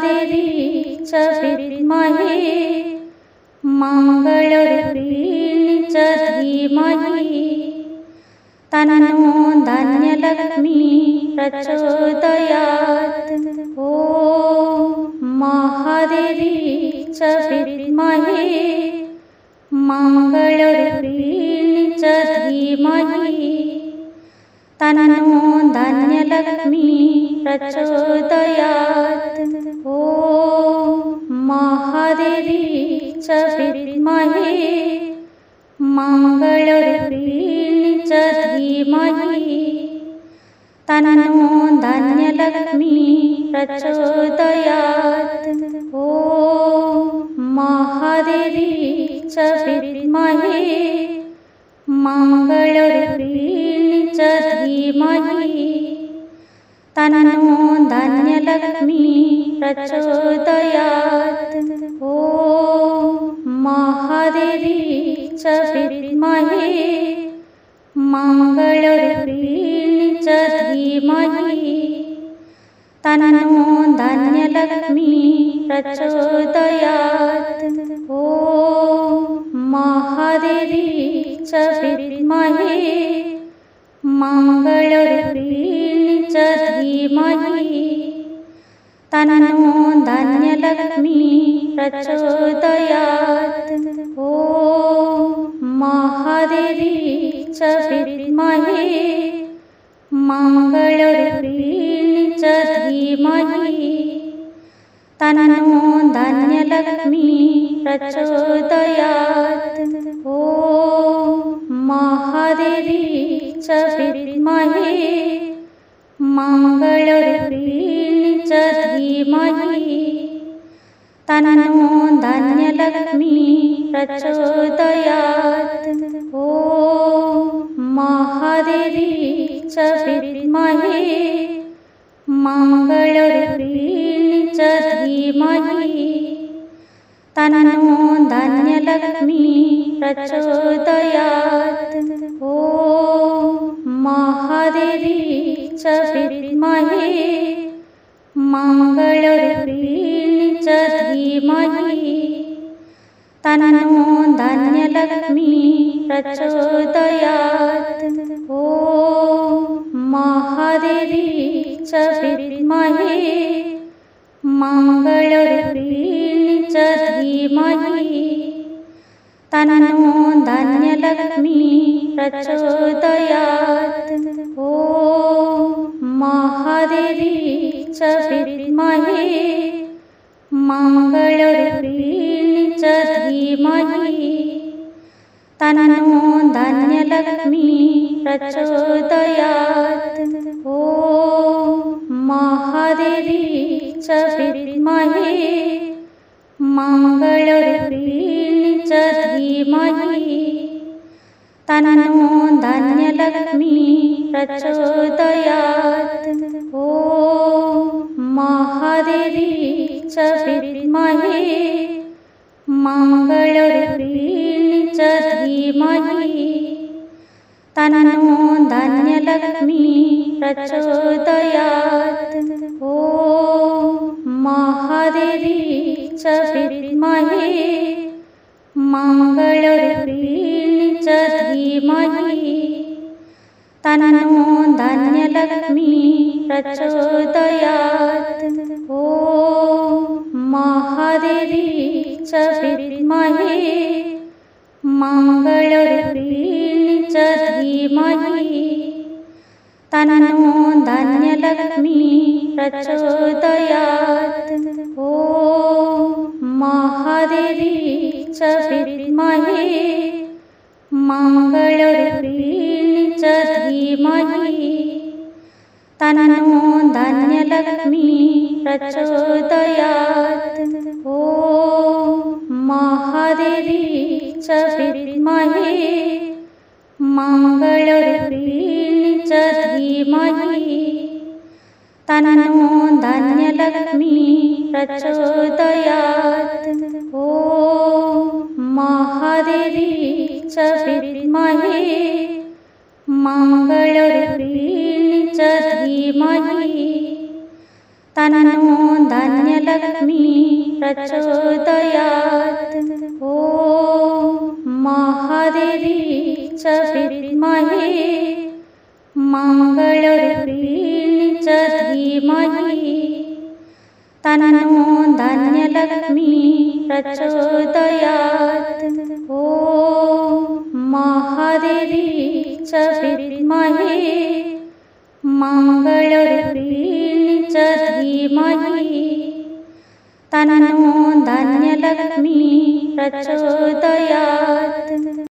महादेवी च विद्महे मंगलरूपिणी च धीमहि तन्नो धन्यलक्ष्मी प्रचोदयात्। ॐ महादेवी च विद्महे मंगलरूपिणी च धीमहि तन्नो धन्यलक्ष्मी प्रचोदयात्। ॐ महादेवी च विद्महे मंगलरूपिणी च धीमहि तन्नो धन्यलक्ष्मी प्रचोदयात्। ॐ महादेवी च विद्महे मंगलरूपिणी च धीमहि तन्नो धन्यलक्ष्मी प्रचोदयात्। ॐ महादेवी च विद्महे मंगलरूपिणी च धीमहि तन्नो धन्यलक्ष्मी प्रचोदयात्। ॐ महादेवी च विद्महे मंगलरूपिणी च धीमहि तन्नो धन्यलक्ष्मी प्रचोदयात्। ॐ महादेवी च विद्महे मंगलरूपिणी च धीमहि तन्नो धन्यलक्ष्मी प्रचोदयात्। ॐ महादेवी च विद्महे मंगलरूपिणी च धीमहि तन्नो धन्यलक्ष्मी प्रचोदयात्। ॐ महादेवी च विद्महे मंगलरूपिणी च धीमहि तन्नो धन्यलक्ष्मी प्रचोदयात्। ॐ महादेवी च विद्महे मंगलरूपिणी च धीमहि तन्नो धन्यलक्ष्मी प्रचोदयात्। ॐ महादेवी च विद्महे मंगलरूपिणी च धीमहि तन्नो धन्यलक्ष्मी प्रचोदयात्। ॐ महादेवी च विद्महे मंगलरूपिणी च धीमहि तन्नो धन्यलक्ष्मी प्रचोदयात्। ॐ महादेवी च विद्महे मंगलरूपिणी च धीमहि तन्नो धन्यलक्ष्मी प्रचोदयात्। ॐ महादेवी च विद्महे मंगलरूपिणी च धीमहि तन्नो धन्यलक्ष्मी प्रचोदयात्। ॐ महादेवी च विद्महे मंगलरूपिणी च धीमहि तन्नो धन्यलक्ष्मी प्रचोदयात्। ॐ महादेवी च विद्महे मंगलरूपिणी च धीमहि तन्नो धन्यलक्ष्मी प्रचोदयात्। ॐ महादेवी च विद्महे मंगलरूपिणी च धीमहि तन्नो धन्यलक्ष्मी प्रचोदयात्। ॐ महादेवी च विद्महे मंगलरूपिणी च धीमहि तन्नो धन्यलक्ष्मी प्रचोदयात्। ॐ महादेवी च विद्महे मंगलरूपिणी च धीमहि तन्नो धन्यलक्ष्मी प्रचोदयात्। ॐ महादेवी च विद्महे मङ्गलरूपिणी च धीमहि तन्नो धन्यलक्ष्मी प्रचोदयात्। ॐ महादेवी च विद्महे मङ्गलरूपिणी च धीमहि तन्नो धन्यलक्ष्मी प्रचोदयात्।